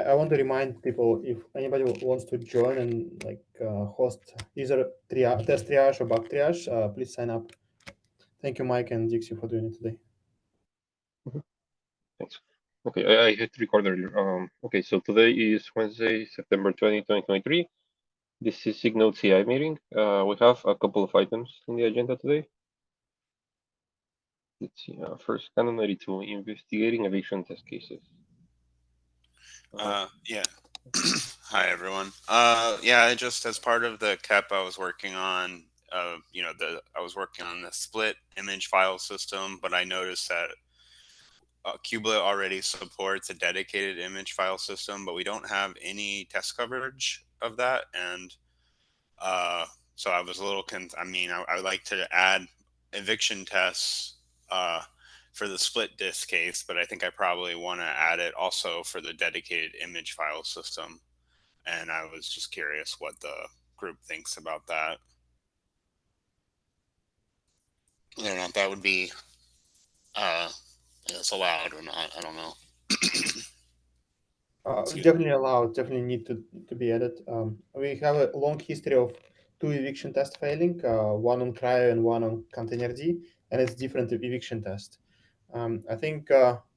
I want to remind people, if anybody wants to join and like host either test triage or bug triage, please sign up. Thank you, Mike and Dixie, for doing it today. Thanks. Okay, I hit record earlier. Okay, so today is Wednesday, September 20, 2023. This is SIG Node CI meeting. We have a couple of items in the agenda today. Let's see. First, Canon 92, investigating eviction test cases. Yeah. Hi, everyone. Yeah, just as part of the KEP I was working on, I was working on the split image file system, but I noticed that Kubelet already supports a dedicated image file system, but we don't have any test coverage of that. And so I was a little, I would like to add eviction tests for the split disk case, but I think I probably want to add it also for the dedicated image file system. And I was just curious what the group thinks about that. I don't know if that would be it's allowed or not. I don't know. Definitely allowed, definitely need to be added. We have a long history of 2 eviction tests failing, one on Cryo and one on Containerd, and it's different eviction test. I think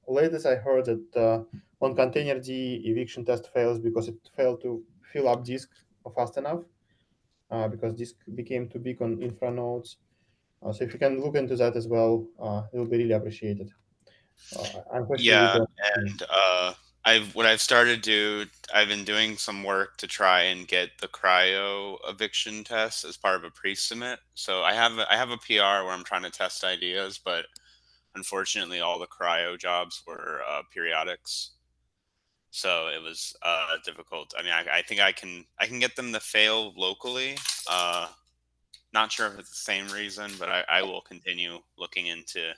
latest I heard that on Containerd eviction test fails because it failed to fill up disk fast enough, because disk became too big on infra nodes. So if you can look into that as well, it will be really appreciated. Unfortunately, we Yeah, don't. and I've been doing some work to try and get the cryo eviction test as part of a pre-submit. So I have a PR where I'm trying to test ideas, but unfortunately all the cryo jobs were periodics. So it was difficult. I mean, I think I can get them to fail locally. Not sure if it's the same reason, but I will continue looking into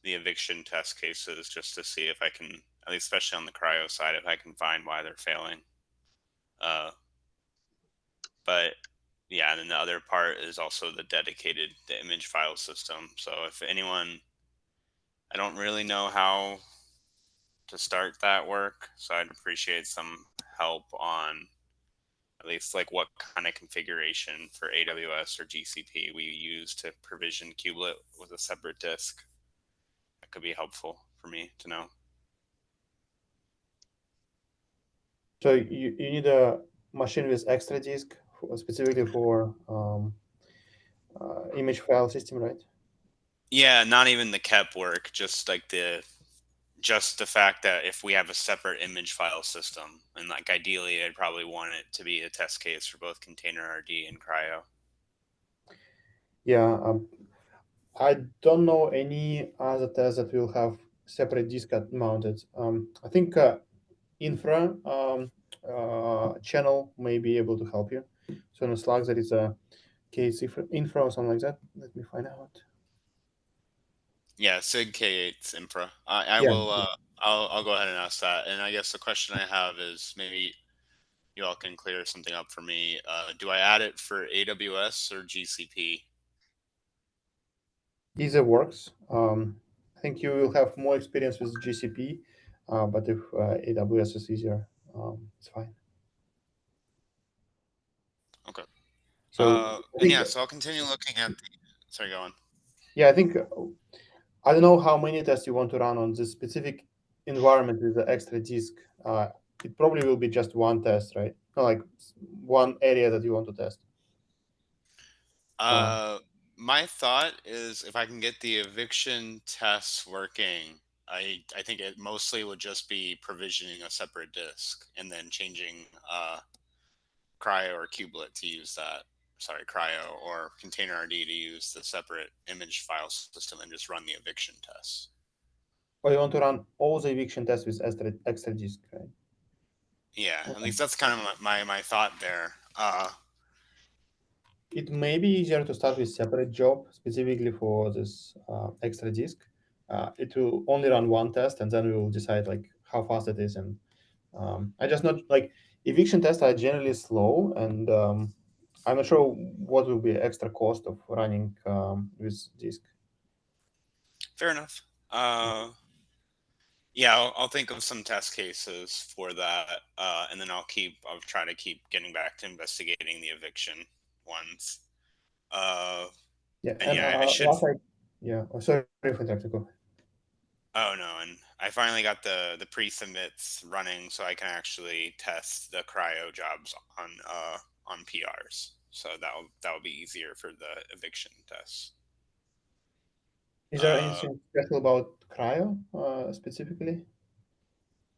the eviction test cases just to see if I can, at least especially on the cryo side, if I can find why they're failing. But yeah, and then the other part is also the image file system. So if anyone, I don't really know how to start that work, so I'd appreciate some help on at least like what kind of configuration for AWS or GCP we use to provision kubelet with a separate disk. That could be helpful for me to know. So you need a machine with extra disk specifically for image file system, right? Yeah, not even the KEP work, just like the fact that if we have a separate image file system, and like ideally I'd probably want it to be a test case for both Containerd and Cryo. Yeah, I don't know any other test that will have separate disk mounted. I think infra channel may be able to help you. So in Slack there is a case infra or something like that. Let me find out. Yeah, SIG K8's infra. I Yeah. will. I'll go ahead and ask that. And I guess the question I have is maybe you all can clear something up for me. Do I add it for AWS or GCP? Either works. I think you will have more experience with GCP, but if AWS is easier, it's fine. Okay. So I And think, yeah, so I'll continue looking at the. Sorry, go on. yeah, I think I don't know how many tests you want to run on this specific environment with the extra disk. It probably will be just one test, right? Not like one area that you want to test. My thought is if I can get the eviction tests working, I think it mostly would just be provisioning a separate disk and then changing Cryo or Kubelet to use that. Sorry, Cryo or Containerd to use the separate image file system and just run the eviction tests. Or you want to run all the eviction tests with extra disk, right? Yeah, at Okay. least that's kind of my thought there. It may be easier to start with separate job specifically for this extra disk. It will only run one test, and then we will decide like how fast it is. And I just not like eviction tests are generally slow, and I'm not sure what will be extra cost of running with disk. Fair enough. Yeah, I'll think of some test cases for that, and then I'll try to keep getting back to investigating the eviction ones. Yeah, And and yeah, I should. yeah. Oh, sorry for interrupting. Go. Oh no, and I finally got the pre-submits running, so I can actually test the cryo jobs on PRs. So that'll be easier for the eviction tests. Is there anything special about cryo specifically?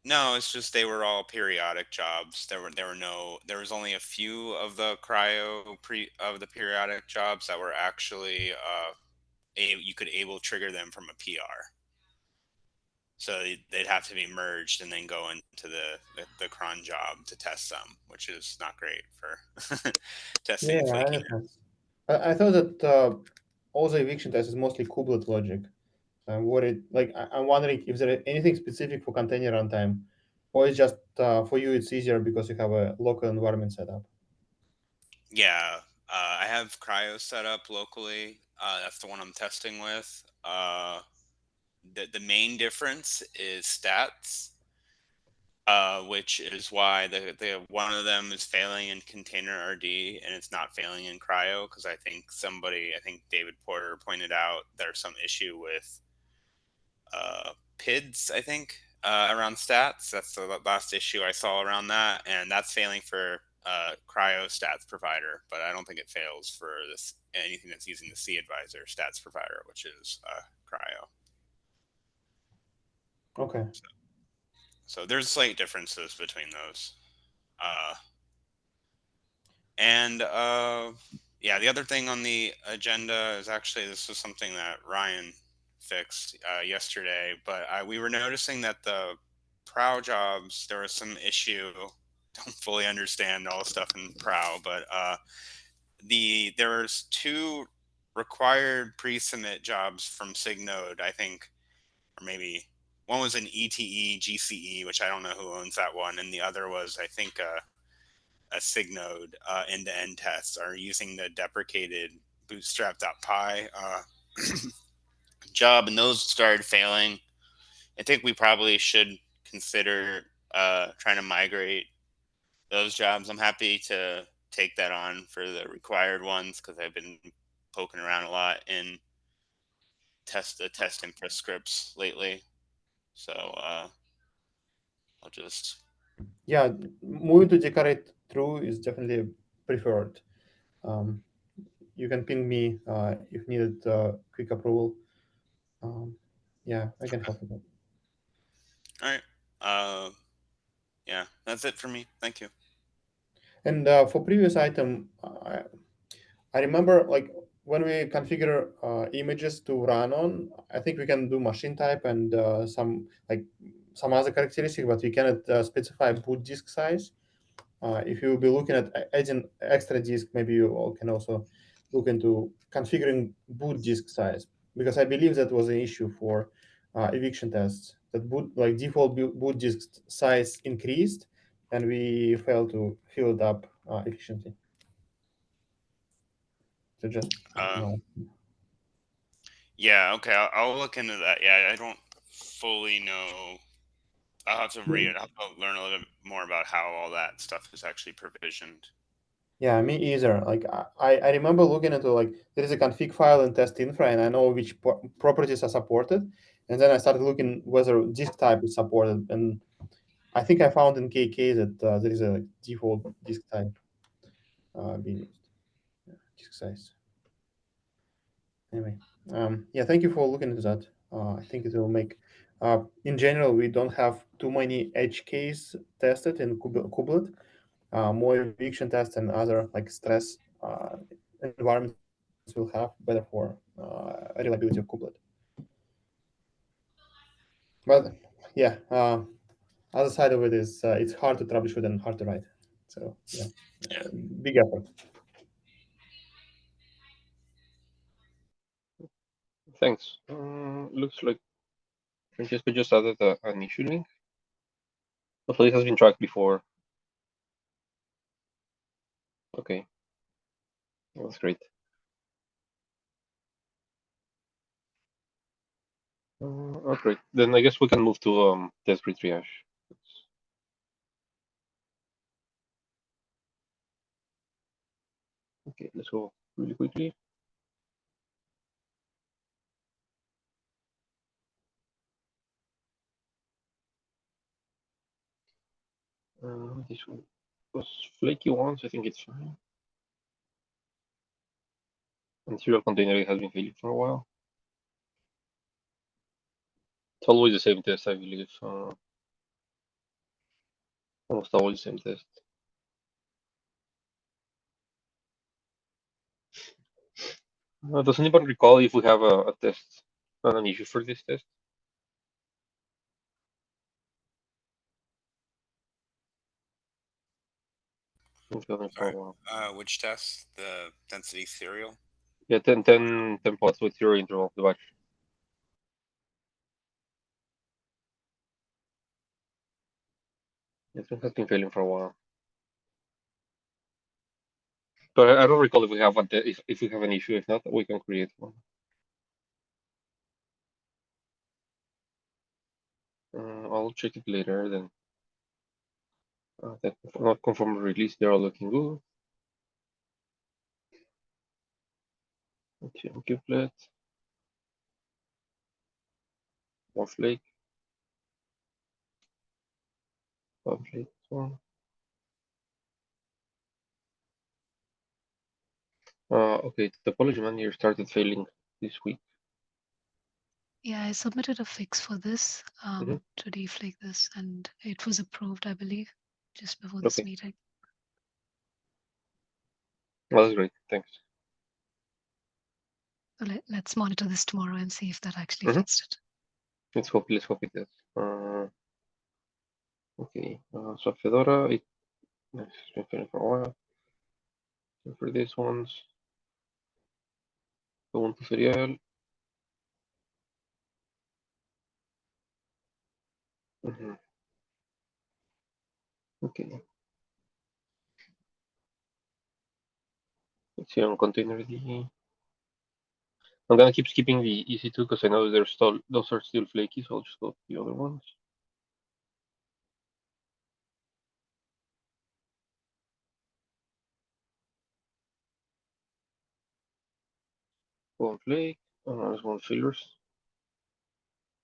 No, it's just they were all periodic jobs. There was only a few of the periodic jobs that were actually you could able trigger them from a PR. So they'd have to be merged and then go into the cron job to test them, which is not great for testing Yeah, and I flakiness. understand. I thought that all the eviction test is mostly kubelet logic. I'm worried, I'm wondering if there is anything specific for container runtime, or it's just for you it's easier because you have a local environment set up. Yeah, I have cryo set up locally. That's the one I'm testing with. The main difference is stats. Which is why the one of them is failing in container RD and it's not failing in cryo, because I think David Porter pointed out there's some issue with PIDs, I think, around stats. That's the last issue I saw around that, and that's failing for cryo stats provider, but I don't think it fails for anything that's using the C advisor stats provider, which is cryo. Okay. So there's slight differences between those. And yeah, the other thing on the agenda is actually this was something that Ryan fixed yesterday, but we were noticing that the prow jobs, there was some issue. Don't fully understand all the stuff in prow, but there was two required pre-submit jobs from SIG Node, I think, or maybe one was an ETE GCE, which I don't know who owns that one, and the other was, I think, a SIG node end-to-end tests are using the deprecated bootstrap.py job, and those started failing. I think we probably should consider trying to migrate those jobs. I'm happy to take that on for the required ones because I've been poking around a lot in the test infra scripts lately. So I'll just Yeah, moving to decorate true is definitely preferred. Um, you can ping me if needed quick approval. Um, yeah, I can help with that. all right. Yeah, that's it for me. Thank you. And for previous item, I remember like when we configure images to run on, I think we can do machine type and some other characteristic, but we cannot specify boot disk size. If you will be looking at adding extra disk, maybe you all can also look into configuring boot disk size, because I believe that was an issue for eviction tests, that default boot disk size increased and we failed to fill it up efficiently. So just Uh, no. Yeah, okay, I'll look into that. Yeah, I don't fully know. I'll have to read it. I'll have to learn a little bit more about how all that stuff is actually provisioned. Yeah, me either. Like I remember looking into like there is a config file in test infra, and I know which properties are supported, and then I started looking whether disk type is supported, and I think I found in KK that there is a default disk type being used, disk size. Anyway, yeah, thank you for looking into that. I think it will make. In general, we don't have too many edge case tested in kubelet. More eviction tests and other like stress environments will have better for reliability of kubelet. But yeah, other side of it is it's hard to troubleshoot and hard to write. So yeah, Yeah. big effort. Thanks. Looks like Francesco just added an issue link. Hopefully it has been tracked before. Okay. That's great. Oh, great. Then I guess we can move to test grid triage. Okay, let's go really quickly. This one was flaky once. I think it's fine. And serial container has been failing for a while. It's always the same test, I believe. Almost always the same test. Does anybody recall if we have a test, not an issue for this test? It's going for a while. Which test? The density serial? Yeah, 10 pods with 0 interval, the batch. This one has been failing for a while. But I don't recall if we have one. If we have an issue, if not, we can create one. I'll check it later. Then that not confirmed release. They're all looking good. Okay, kubelet. One flake. One flake. One. Okay. The topology manager started failing this week. Yeah, I submitted a fix for this Mhm. to deflake this, and it was approved, I believe, just before this Okay. meeting. Well, that's great. Thanks. So let's monitor this tomorrow and see if that actually Mhm. fixed it. Let's hope it does. Okay. So Fedora, it's been failing for a while. So for these ones, Ubuntu Serial. Mhm. Okay. Let's see on containerd. I'm gonna keep skipping the EC2 because I know those are still flaky, so I'll just go to the other ones. One flake, there's one failures.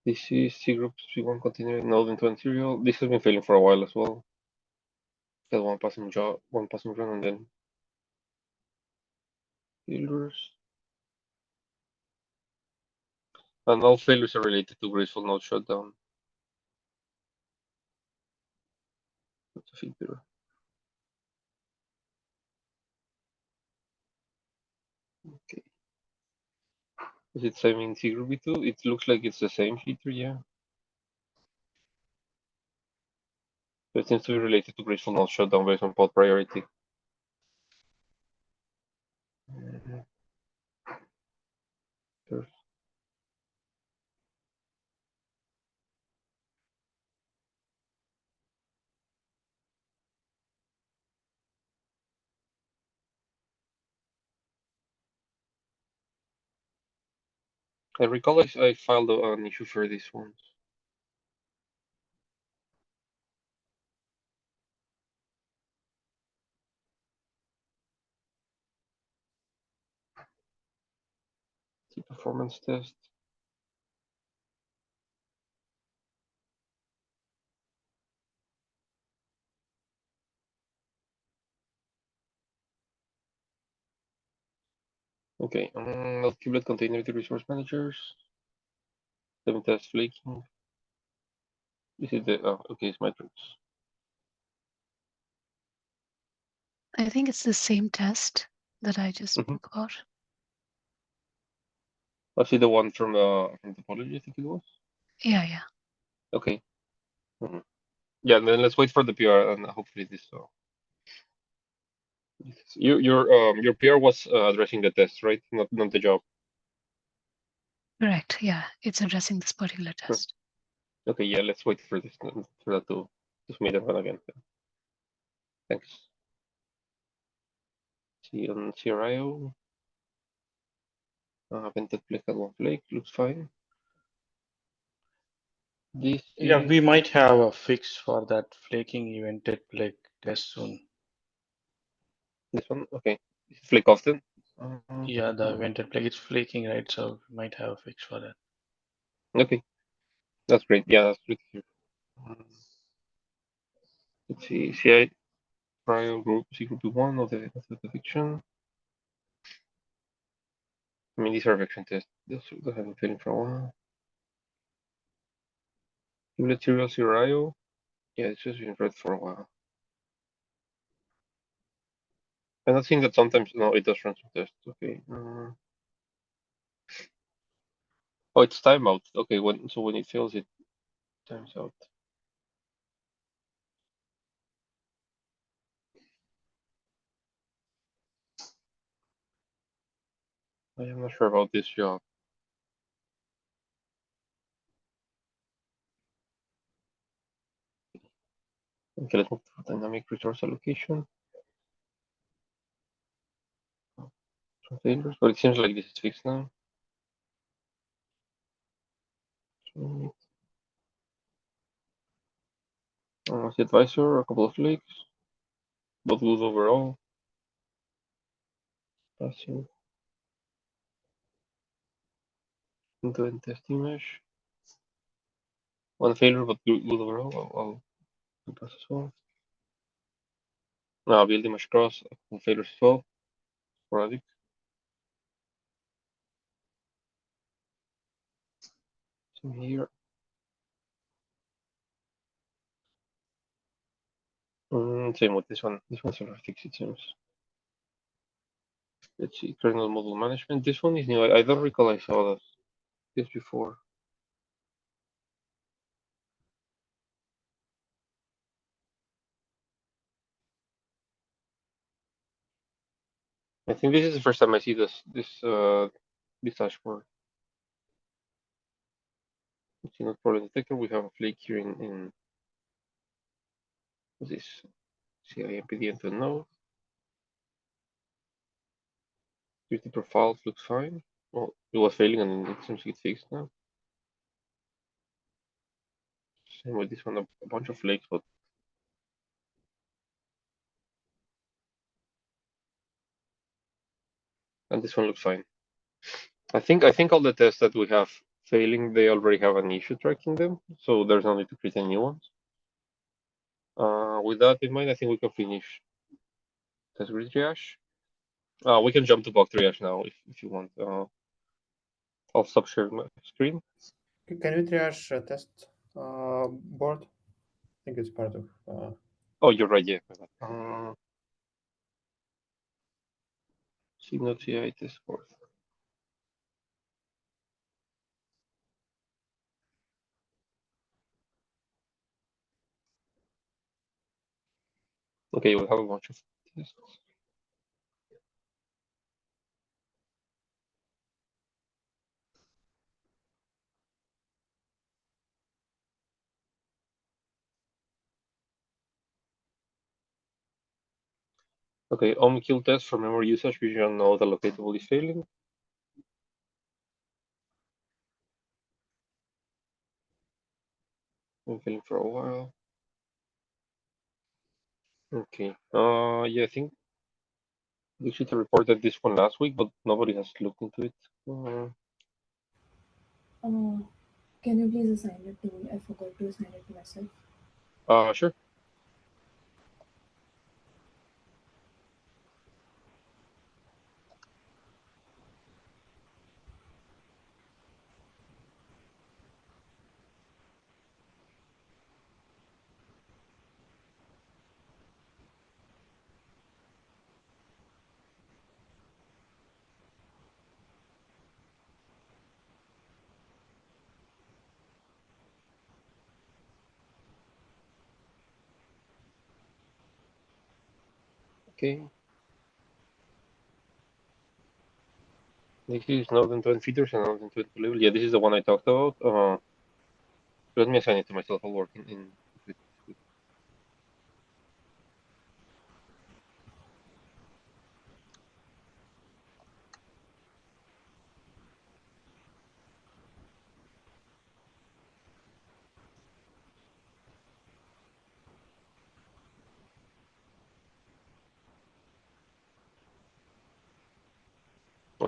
This is C group C1 container node into one serial. This has been failing for a while as well. Got one passing job, one passing run, and then failures. And all failures are related to graceful node shutdown. That's a filter. Okay. Is it same in C group B2? It looks like it's the same filter, yeah. But it seems to be related to graceful node shutdown based on pod priority. Sure. I recall I filed an issue for this one. Performance test. Okay, kubelet container to resource managers. 7 test flaking. This is the okay, it's matrix. I think it's the same test that I just Mm-hmm. spoke about. I see the one from topology, I think it was. Yeah, yeah. Okay. Yeah, and then let's wait for the PR and hopefully this. Your PR was addressing the test, right? Not the job. Correct. Yeah, it's addressing this particular test. Okay, yeah, let's wait for this for that to submit and run again. Thanks. See on CRIO. Vented flake at one flake looks fine. This Yeah, is we might have a fix for that flaking evented flake test soon. this one. Okay, flake often. Yeah, the evented flake is flaking, right? So we might have a fix for that. Okay, that's great. Yeah, that's great to hear. Let's see, CI trial group C group 1 of the fiction. I mean, these are fiction tests. Those have been failing for a while. Material CRIO. Yeah, it's just been read for a while. And I think that sometimes no, it does run some tests. Okay. Oh, it's timeout. Okay, when it fails, it times out. I am not sure about this job. Okay, let's move to dynamic resource allocation. Some failures, but it seems like this is fixed now. So, the advisor, a couple of leaks, but good overall. Passing into the test image. One failure, but good overall. I'll pass as well. Now build image cross, failures as well. Sporadic. Same here. Same with this one. This one's already fixed, it seems. Let's see, kernel model management. This one is new. I don't recall I saw this before. I think this is the first time I see this dashboard. Let's see, not problem detector. We have a flake here in what's this? CIMPD into node. Security profiles looks fine. Well, it was failing and it seems to get fixed now. Same with this one, a bunch of flakes, but and this one looks fine. I think all the tests that we have failing, they already have an issue tracking them, so there's no need to create any new ones. With that in mind, I think we can finish test grid triage. We can jump to bug triage now if you want. I'll stop sharing my screen. Can we triage test board? I think it's part of. Oh, you're right. Yeah. SIG Node CI test board. Okay, we'll have a bunch of tests. Okay, kill test for memory usage. We should know the locatable is failing. Been failing for a while. Okay. Yeah, I think we should have reported this one last week, but nobody has looked into it. Can you please assign it to me? I forgot to assign it to myself. Sure. Okay. This is Node and 20 feeders and Node and 20 level. Yeah, this is the one I talked about. Let me assign it to myself. I'll work in it.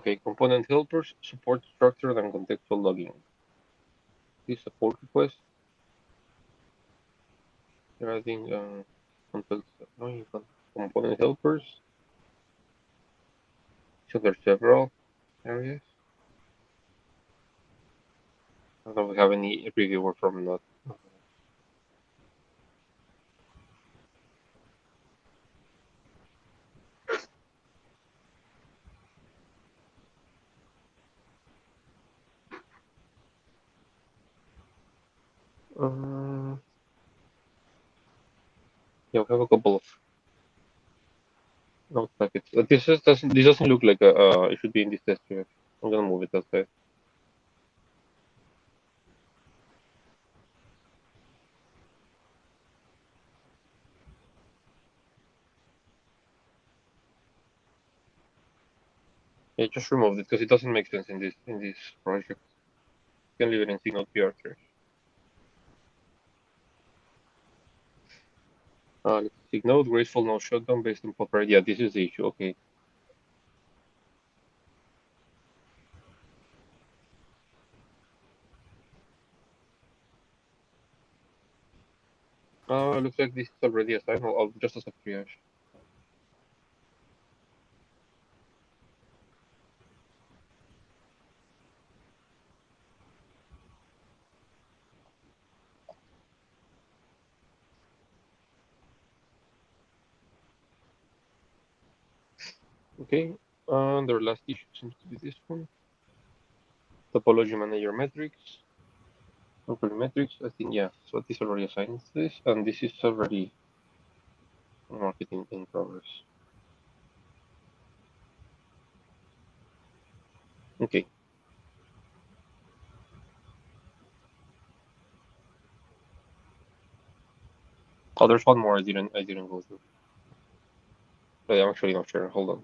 Okay, component helpers support structured and contextual logging. This is a pull request. You're adding context, component helpers. So there's several areas. I don't know if we have any reviewer from Node. Yeah, we have a couple of node packets. This doesn't look like it should be in this test here. I'm gonna move it outside. Yeah, just remove it because it doesn't make sense in this project. You can leave it in SIG Node PR3. SIG Node graceful node shutdown based on pod. Yeah, this is the issue. Okay. Looks like this is already assigned. I'll just as a triage. Okay. Their last issue seems to be this one. Topology manager metrics. Local metrics. I think yeah. So this already assigns this, and this is already marketing in progress. Okay. Oh, there's one more I didn't go through. But I'm actually not sure. Hold on.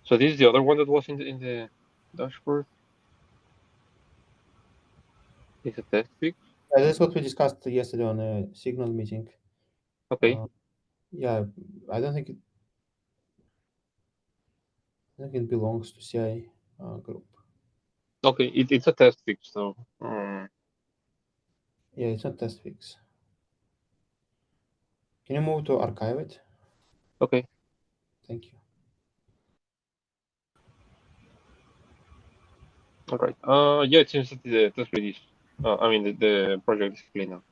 So this is the other one that was in the dashboard. It's a test fix. That's what we discussed yesterday on a Signal meeting. Okay. Yeah, I don't think it belongs to CI group. Okay, it's a test fix, so Yeah, it's not test fix. Can you move to archive it? okay. Thank you. All right. Yeah, it seems that the test release. I mean the project is clean now.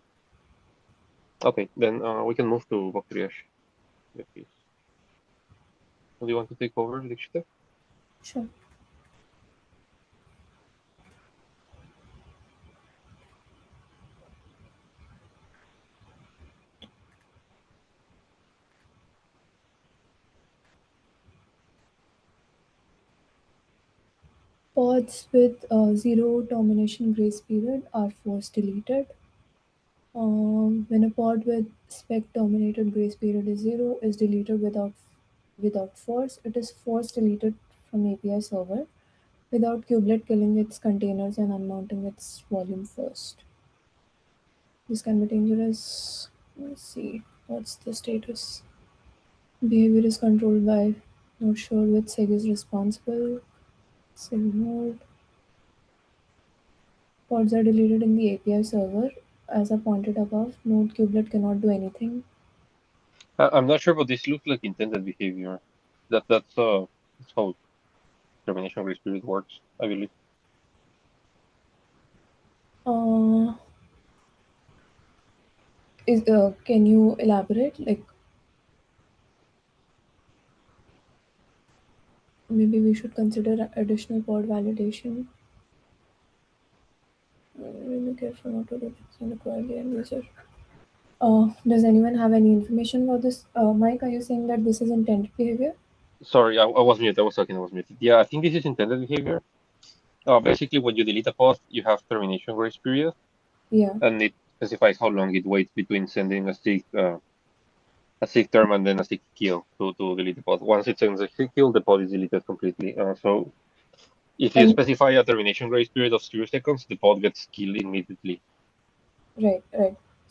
Okay, then we can move to bug triage. Yeah, please. Do you want to take over, Dikshita? Sure. Pods with zero termination grace period are force deleted. When a pod with spec terminated grace period is 0 is deleted without force, it is force deleted from API server without kubelet killing its containers and unmounting its volume first. This can be dangerous. Let's see, what's the status? Behavior is controlled by not sure which SIG is responsible. SIG node. Pods are deleted in the API server. As I pointed above, node kubelet cannot do anything. I'm not sure, but this looks like intended behavior. That's how termination grace period works, I believe. Can you elaborate? Like, maybe we should consider additional pod validation. Really careful not to do this and acquire the end user. Does anyone have any information about this? Mike, are you saying that this is intended behavior? Sorry, I was muted. I was talking. I was muted. Yeah, I think this is intended behavior. Basically, when you delete a pod, you have termination grace period, Yeah. and it specifies how long it waits between sending a SIG term and then a SIG kill to delete the pod. Once it sends a SIG kill, the pod is deleted completely. So if you And specify a termination grace period of 0 seconds, the pod gets killed immediately. right.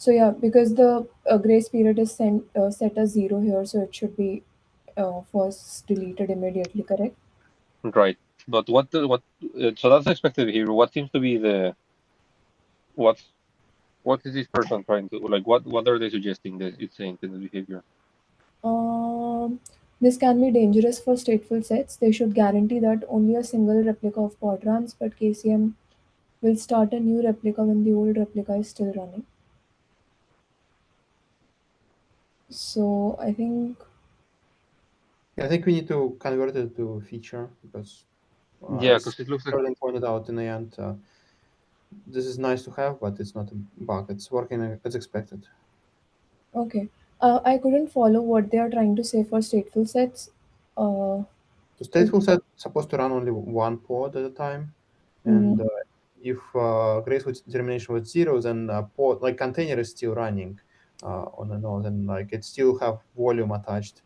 So yeah, because the grace period is set as 0 here, so it should be first deleted immediately, correct? Right. But so that's the expected behavior. What seems to be what's what is this person trying to like? What are they suggesting that it's the intended behavior? Um, this can be dangerous for stateful sets. They should guarantee that only a single replica of pod runs, but KCM will start a new replica when the old replica is still running. So I think Yeah, I think we need to convert it to a feature because Yeah, as because it looks like Jordan pointed out in the end, this is nice to have, but it's not a bug. It's working as expected. okay. I couldn't follow what they are trying to say for stateful sets. The Could stateful set is supposed to run only one pod at a time, mm, and if grace with determination was 0, then pod like container is still running on a node, and like it still have volume attached.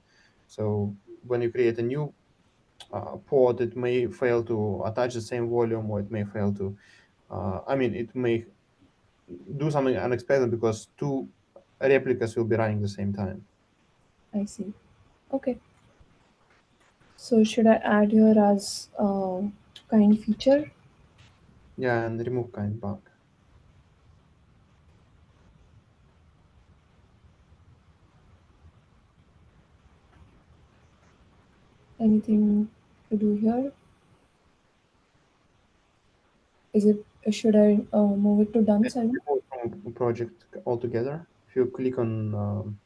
So when you create a new pod, it may fail to attach the same volume, or it may fail to. I mean, it may do something unexpected because two replicas will be running the same time. I see. Okay. So should I add here as kind feature? Yeah, and remove kind bug. Anything to do here? Is it should I move it to done, Simon? Remove from project altogether. If you click on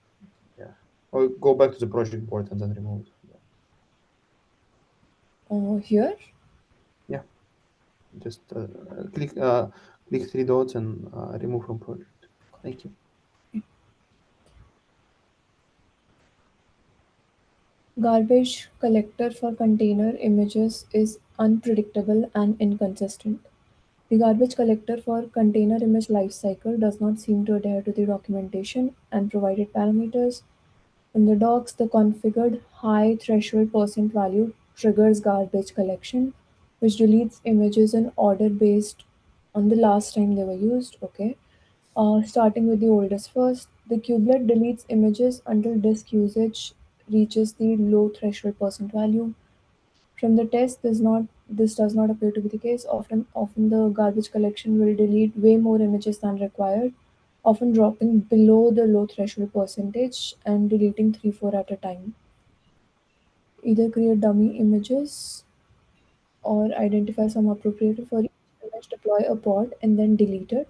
yeah, or go back to the project board and then remove it. Here? Yeah, just click three dots and remove from project. Thank you. Garbage collector for container images is unpredictable and inconsistent. The garbage collector for container image lifecycle does not seem to adhere to the documentation and provided parameters. In the docs, the configured high threshold percent value triggers garbage collection, which deletes images in order based on the last time they were used. Okay. Starting with the oldest first, the kubelet deletes images until disk usage reaches the low threshold percent value. From the test, this does not appear to be the case. Often the garbage collection will delete way more images than required, often dropping below the low threshold percentage and deleting 3-4 at a time. Either create dummy images or identify some appropriate for each image, deploy a pod, and then delete it.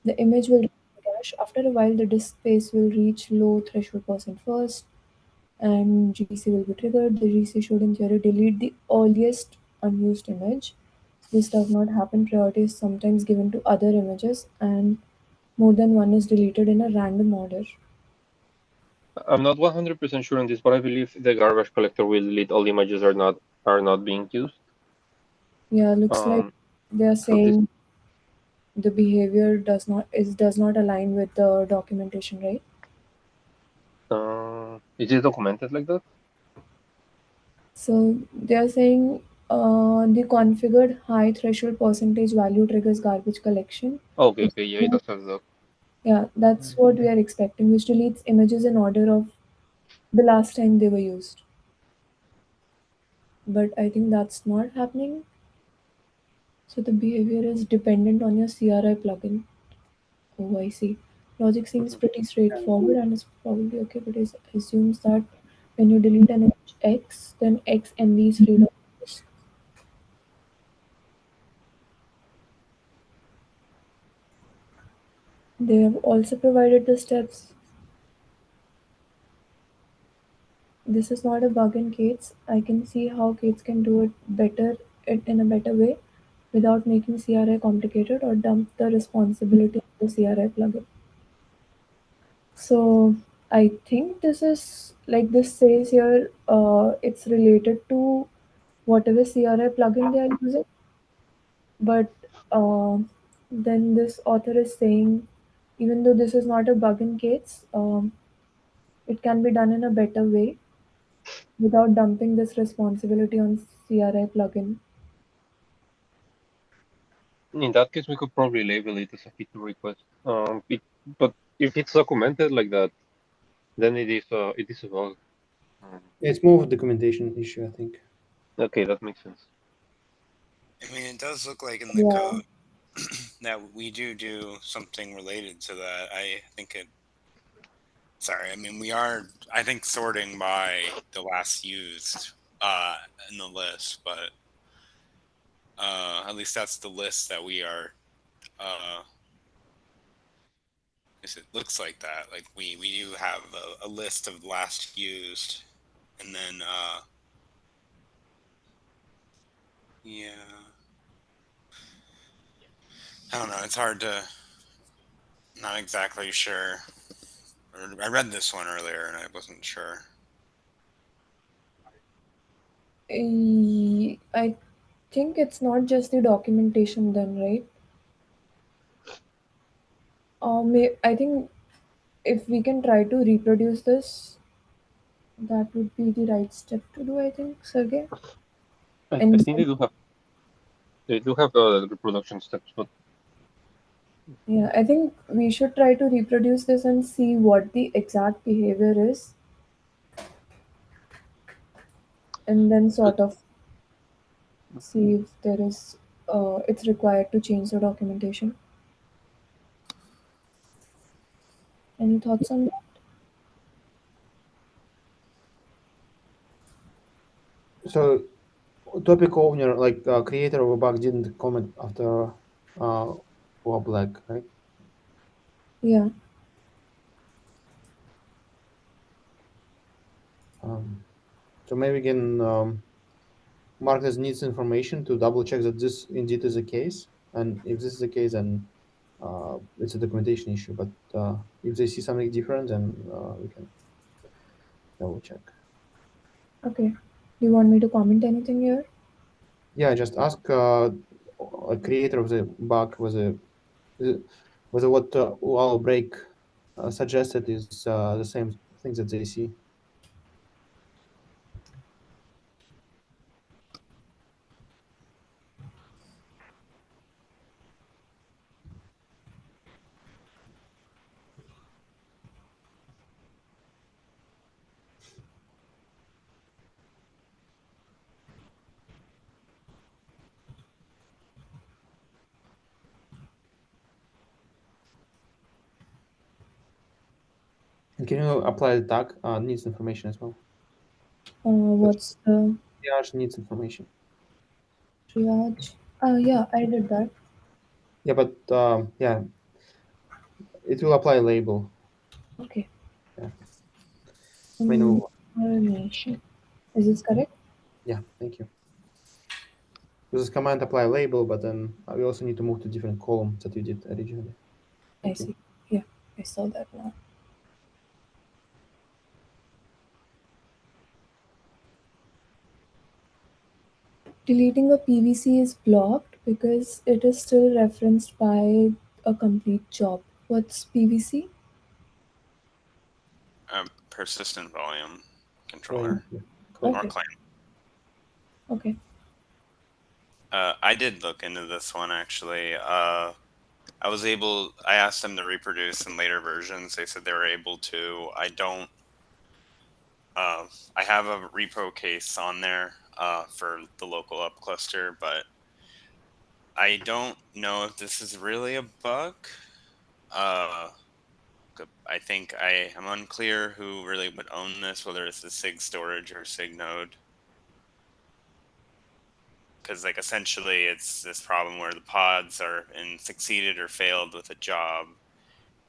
The image will cache. After a while, the disk space will reach low threshold percent first, and GC will be triggered. The GC should, in theory, delete the earliest unused image. This does not happen. Priority is sometimes given to other images, and more than one is deleted in a random order. I'm not 100% sure on this, but I believe the garbage collector will delete all images are not being used. Yeah, looks like they are So this saying the behavior does not align with the documentation, right? is it documented like that? So they are saying the configured high threshold percentage value triggers garbage collection. Okay, Which, okay, yeah, it does have that. yeah, that's what we are expecting, which deletes images in order of the last time they were used. But I think that's not happening. So the behavior is dependent on your CRI plugin. Oh, I see. Logic seems pretty straightforward and is probably okay, but it assumes that when you delete an image X, then X MB is freed of this. They have also provided the steps. This is not a bug in Kates. I can see how Kates can do it in a better way without making CRI complicated or dump the responsibility of the CRI plugin. So I think this is like this says here, it's related to whatever CRI plugin they are using. But uh, then this author is saying, even though this is not a bug in Kates, it can be done in a better way without dumping this responsibility on CRI plugin. In that case, we could probably label it as a feature request. But if it's documented like that, then it is a bug. It's more of a documentation issue, I think. Okay, that makes sense. I mean, it does look like in the code that we do something related to that. I think it. Sorry, I mean we are. I think sorting by the last used in the list, but at least that's the list that we are. It looks like that. Like we do have a list of last used, and then yeah. I don't know. It's hard to. Not exactly sure. I read this one earlier and I wasn't sure. I think it's not just the documentation then, right? I think if we can try to reproduce this, that would be the right step to do, I think, Sergey. I And think they do have the reproduction steps, but yeah, I think we should try to reproduce this and see what the exact behavior is, and then sort of see if there is it's required to change the documentation. Any thoughts on that? So topic owner, like creator of a bug, didn't comment after or black, right? Yeah. So maybe we can mark as needs information to double check that this indeed is the case. And if this is the case, then it's a documentation issue. But if they see something different, then we can double check. Okay. Do you want me to comment anything here? Yeah, just ask a creator of the bug whether what our break suggested is the same things that they see. And can you apply the tag needs information as well? What's the Triage needs information. triage? Yeah, I did that. Yeah, but yeah, it will apply a label. Okay. Yeah. Menu. Information. Is this correct? Yeah, thank you. This command apply label, but then we also need to move to different column that we did originally. I Thank you. see. Yeah, I saw that now. Deleting a PVC is blocked because it is still referenced by a complete job. What's PVC? Persistent volume controller Yeah. or Okay. claim. Okay. I did look into this one actually. I asked them to reproduce in later versions. They said they were able to. I don't. I have a repo case on there for the local up cluster, but I don't know if this is really a bug. I think I am unclear who really would own this, whether it's the SIG storage or SIG node. Because like essentially it's this problem where the pods are succeeded or failed with a job,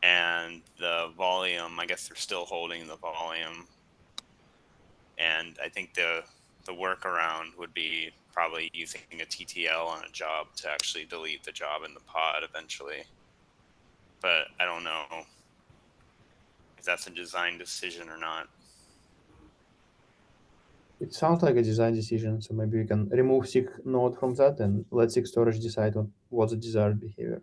and the volume, I guess they're still holding the volume. And I think the workaround would be probably using a TTL on a job to actually delete the job in the pod eventually. But I don't know if that's a design decision or not. It sounds like a design decision, so maybe we can remove SIG node from that and let SIG storage decide what's the desired behavior.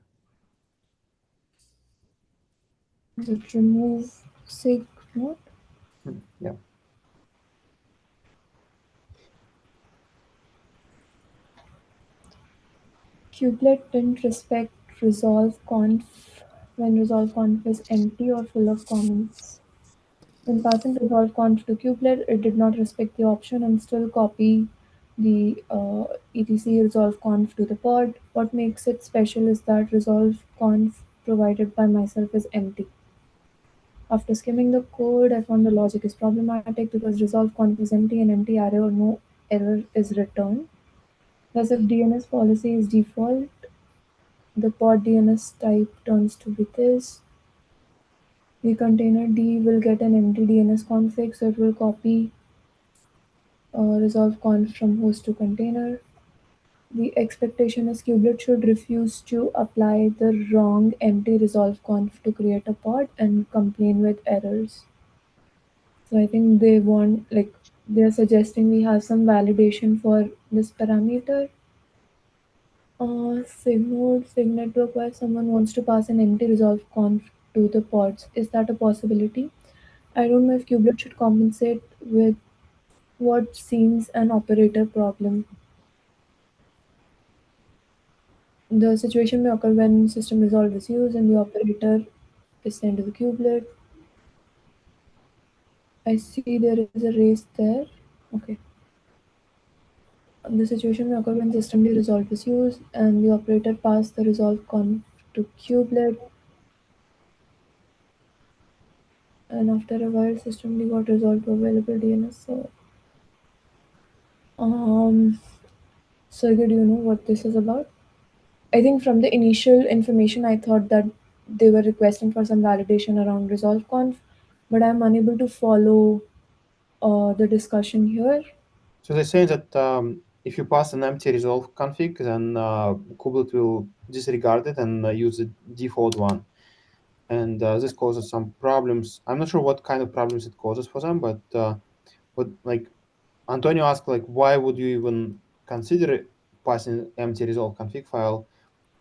That remove SIG node? Yeah. Kubelet didn't respect resolve conf when resolve conf is empty or full of comments. When passing resolve conf to kubelet, it did not respect the option and still copy the etc resolve conf to the pod. What makes it special is that resolve conf provided by myself is empty. After skimming the code, I found the logic is problematic because resolve conf is empty and empty array or no error is returned. Thus, if DNS policy is default, the pod DNS type turns to be this. The container D will get an empty DNS config, so it will copy resolve conf from host to container. The expectation is kubelet should refuse to apply the wrong empty resolve conf to create a pod and complain with errors. So I think they want, like, they're suggesting we have some validation for this parameter. SIG node, SIG network, where someone wants to pass an empty resolve conf to the pods. Is that a possibility? I don't know if kubelet should compensate with what seems an operator problem. The situation may occur when system resolve is used and the operator is sent to the kubelet. I see there is a race there. Okay. The situation may occur when system resolve is used and the operator passed the resolve conf to kubelet. And after a while, system got resolved to available DNS server. Sergey, do you know what this is about? I think from the initial information, I thought that they were requesting for some validation around resolve conf, but I'm unable to follow the discussion here. So they're saying that if you pass an empty resolve config, then kubelet will disregard it and use the default one. And this causes some problems. I'm not sure what kind of problems it causes for them, but like Antonio asked, like, why would you even consider passing empty resolve config file?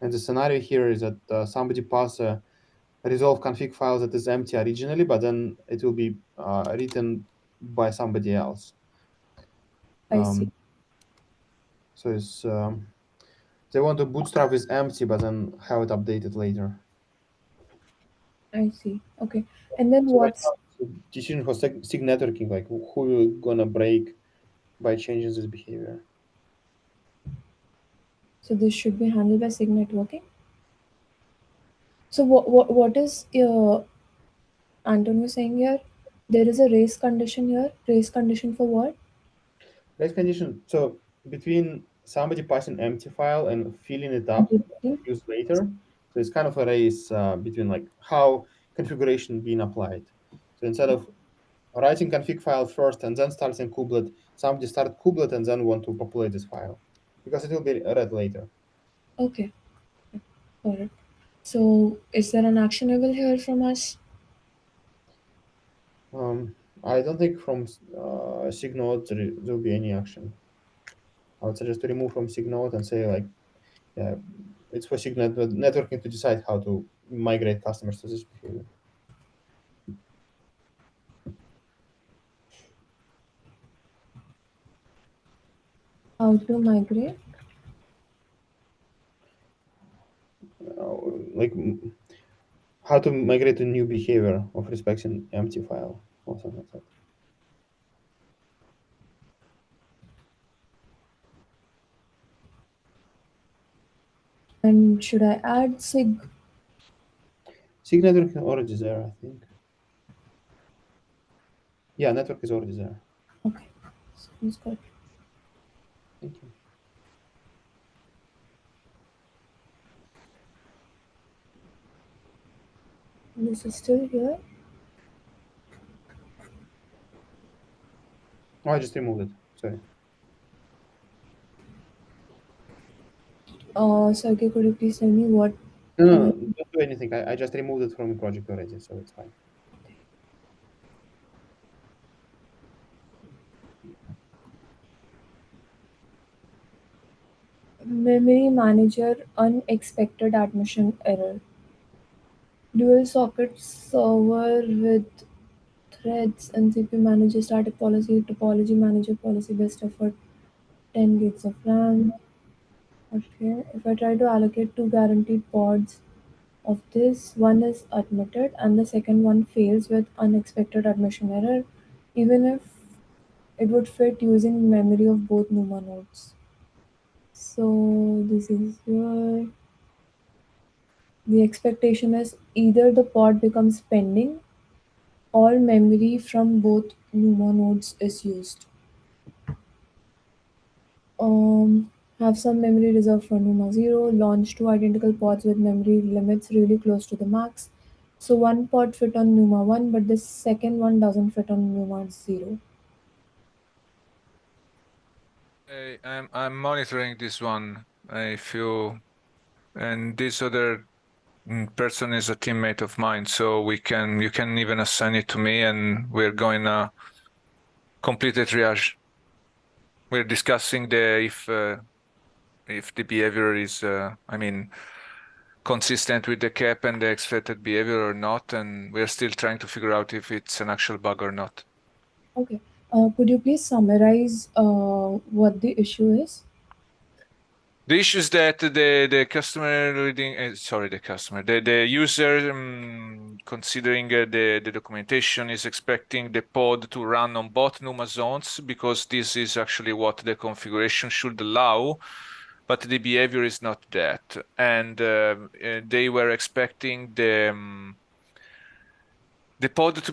And the scenario here is that somebody pass a resolve config file that is empty originally, but then it will be written by somebody else. I see. So it's they want to bootstrap is empty, but then have it updated later. I see. Okay. And then So right what's now, it's a decision for SIG networking, like who you're gonna break by changing this behavior. so this should be handled by SIG networking? So what is Antonio saying here? There is a race condition here. Race condition for what? Race condition. So between somebody passing empty file and filling it up use later. So it's kind of a race between like how configuration being applied. So instead of writing config file first and then starting kubelet, somebody start kubelet and then want to populate this file because it will be read later. Okay. Got it. So is there an actionable here from us? I don't think from SIG node there will be any action. I would suggest to remove from SIG node and say like, yeah, it's for SIG networking to decide how to migrate customers to this behavior. How to migrate? Like how to migrate a new behavior of respecting empty file or something like that. And should I add SIG? SIG network is already there, I think. Yeah, network is already there. Okay. Sounds good. Thank you. This is still here. Oh, I just removed it. Sorry. Sergey, could you please tell me what? No, don't do anything. I just removed it from the project already, so it's fine. Memory manager unexpected admission error. Dual socket server with threads and CPU manager static policy, topology manager policy best effort 10 gigs of RAM. Okay. If I try to allocate two guaranteed pods, of this, one is admitted and the second one fails with unexpected admission error, even if it would fit using memory of both NUMA nodes. So this is here. The expectation is either the pod becomes pending or memory from both NUMA nodes is used. Have some memory reserved for NUMA 0, launch two identical pods with memory limits really close to the max. So one pod fit on NUMA 1, but the second one doesn't fit on NUMA 0. I'm monitoring this one. If you and this other person is a teammate of mine, so you can even assign it to me, and we're going to complete the triage. We're discussing if the behavior is, consistent with the cap and the expected behavior or not, and we're still trying to figure out if it's an actual bug or not. Okay. Could you please summarize what the issue is? The issue is that the customer reading, the user considering the documentation is expecting the pod to run on both NUMA zones because this is actually what the configuration should allow, but the behavior is not that. And they were expecting the pod to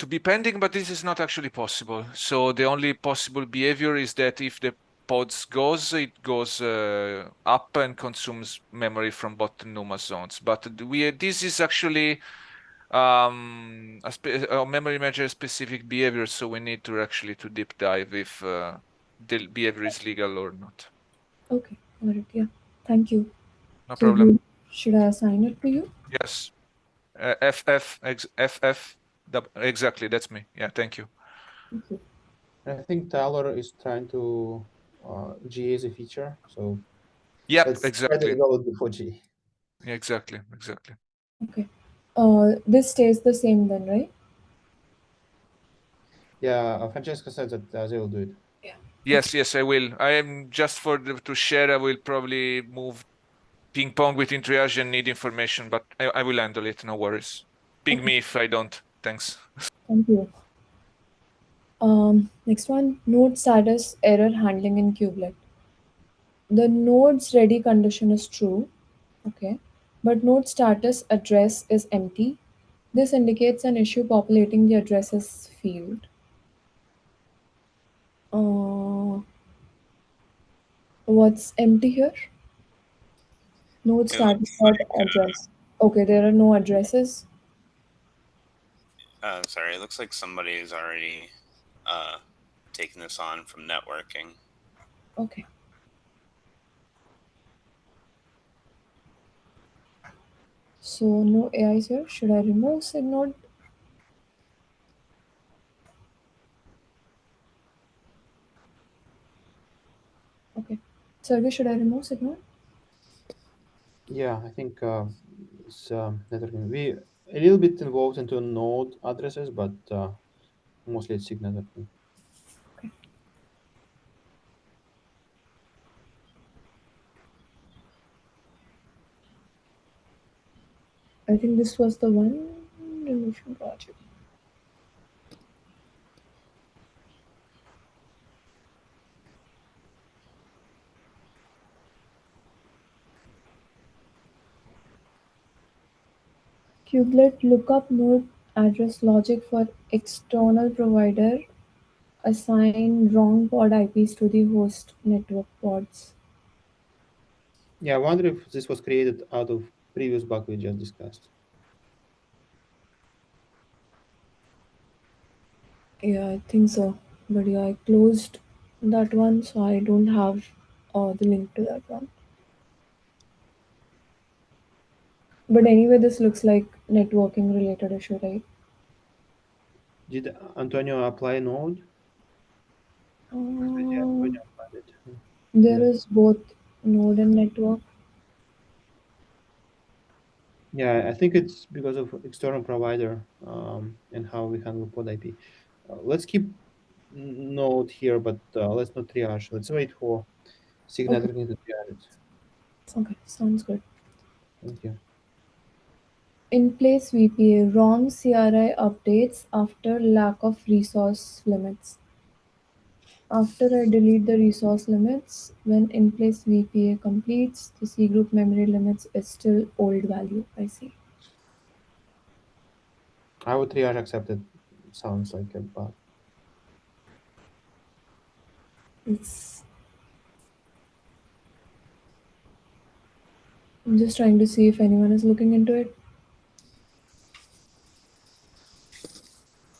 be pending, but this is not actually possible. So the only possible behavior is that if the pods goes, it goes up and consumes memory from both NUMA zones. But this is actually a memory manager specific behavior, so we need to actually to deep dive if the behavior is legal or not. Okay, got it. Yeah, thank you. No So problem. should I assign it to you? Yes. FF, exactly, that's me. Yeah, thank you. Thank you. I think Tyler is trying to GA the feature, so Yep, let's try to exactly. develop before GA. Yeah, exactly. Okay. This stays the same then, right? Yeah, Francesca said that they will do it. Yeah. Yes, I will. I am just to share. I will probably move ping pong between triage and need information, but I will handle it. No worries. Ping me if I don't. Thanks. Thank you. Next one, node status error handling in kubelet. The node's ready condition is true, okay, but node status address is empty. This indicates an issue populating the addresses field. What's empty here? Node It status looks dot like address. Okay, there are no addresses. sorry, it looks like somebody's already taken this on from networking. Okay. So no AIs here. Should I remove SIG node? Okay. Sergey, should I remove SIG node? Yeah, I think it's networking. We a little bit involved into node addresses, but mostly it's SIG networking. Okay. I think this was the one remotion project. Kubelet lookup node address logic for external provider assign wrong pod IPs to the host network pods. Yeah, I wonder if this was created out of previous bug we just discussed. Yeah, I think so. But yeah, I closed that one, so I don't have the link to that one. But anyway, this looks like networking related issue, right? Did Antonio apply node? Yeah, Um, Antonio applied it. there Yeah. is both node and network. Yeah, I think it's because of external provider and how we handle pod IP. Let's keep node here, but let's not triage. Let's wait for SIG Okay. networking to triage it. Okay, sounds good. Thank you. In-place VPA, wrong CRI updates after lack of resource limits. After I delete the resource limits, when in-place VPA completes, the C group memory limits is still old value. I see. I would triage accepted. Sounds like a bug. It's. I'm just trying to see if anyone is looking into it.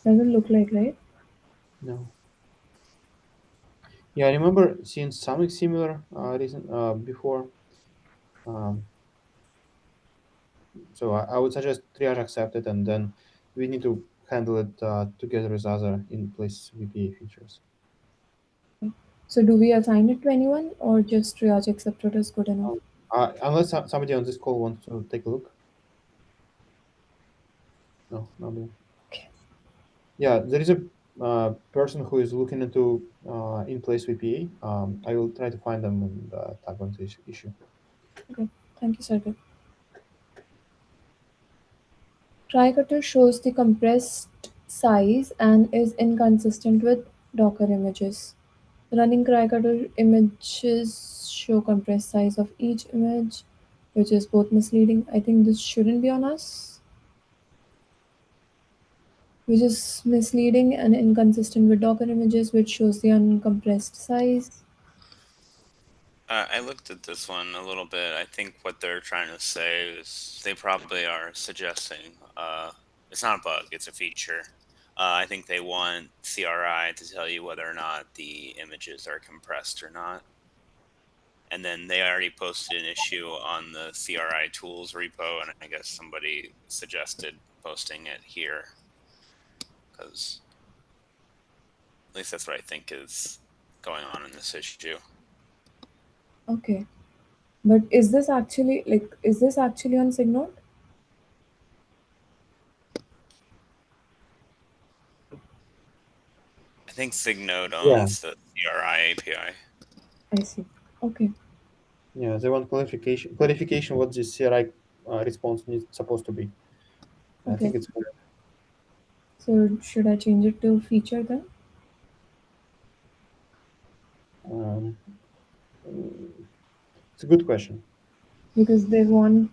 Doesn't look like, right? No. Yeah, I remember seeing something similar reason before. Um, so I would suggest triage accepted, and then we need to handle it together with other in-place VPA features. So do we assign it to anyone or just triage accepted is good enough? Unless somebody on this call wants to take a look. No, nobody. Okay. Yeah, there is a person who is looking into in-place VPA. I will try to find them and tag on this issue. Okay. Thank you, Sergey. Tricutter shows the compressed size and is inconsistent with Docker images. Running Tricutter images show compressed size of each image, which is both misleading. I think this shouldn't be on us, which is misleading and inconsistent with Docker images, which shows the uncompressed size. I looked at this one a little bit. I think what they're trying to say is they probably are suggesting it's not a bug, it's a feature. I think they want CRI to tell you whether or not the images are compressed or not. And then they already posted an issue on the CRI tools repo, and I guess somebody suggested posting it here because at least that's what I think is going on in this issue. Okay. But is this actually on SIG Node? I think SIG Node Yeah. owns the CRI API. I see. Okay. Yeah, they want clarification what this CRI response is supposed to be. I Okay. think it's good. So should I change it to feature then? Um, it's a good question. Because they want,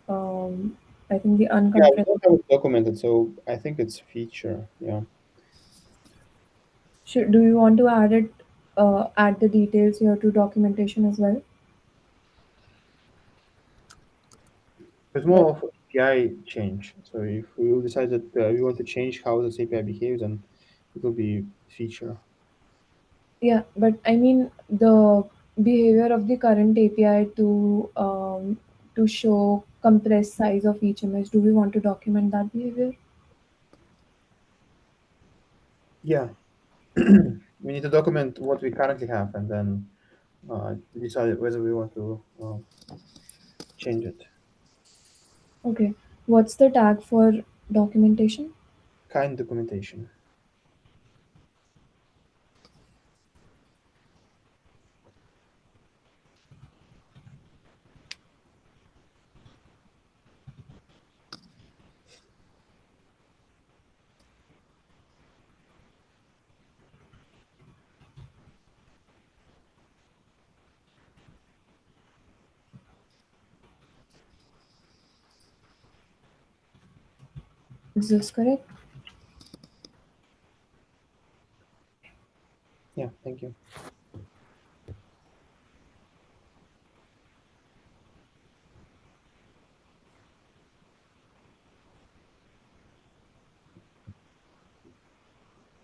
I think the Yeah, we uncompressed. don't have it documented, so I think it's feature. Yeah. Do you want to add the details here to documentation as well? It's more of API change. So if we will decide that we want to change how this API behaves, then it will be feature. Yeah, but I mean the behavior of the current API to show compressed size of each image. Do we want to document that behavior? Yeah. We need to document what we currently have and then decide whether we want to change it. Okay. What's the tag for documentation? Kind documentation. Is this correct? Yeah, thank you.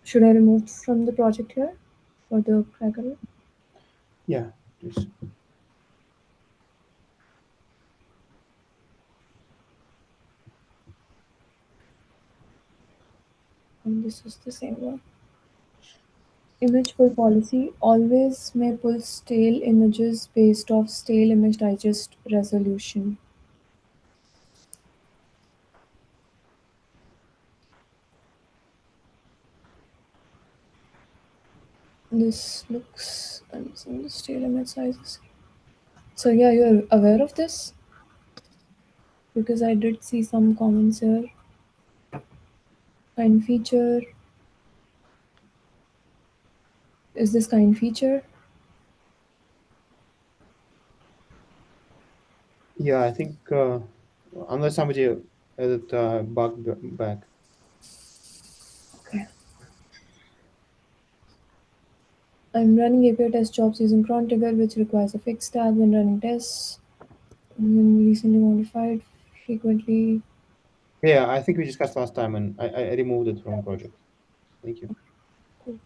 Should I remove from the project here for the cracker? Yeah, please. And this is the same one. Image pull policy always may pull stale images based off stale image digest resolution. This looks and some the stale image sizes. So yeah, you're aware of this? because I did see some comments here. Kind feature. Is this kind feature? Yeah, I think unless somebody added bug back. Okay. I'm running API test jobs using cron trigger, which requires a fixed tag when running tests. Recently modified frequently. Yeah, I think we discussed last time, and I removed it from project. Thank you. Cool.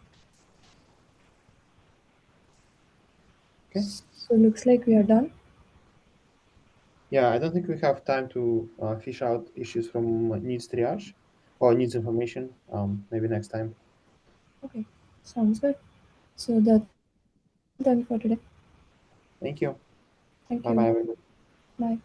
Okay. So looks like we are done. Yeah, I don't think we have time to fish out issues from needs triage or needs information. Maybe next time. Okay, sounds good. So that's done for today. Thank you. Thank Bye bye, you. everybody. Bye.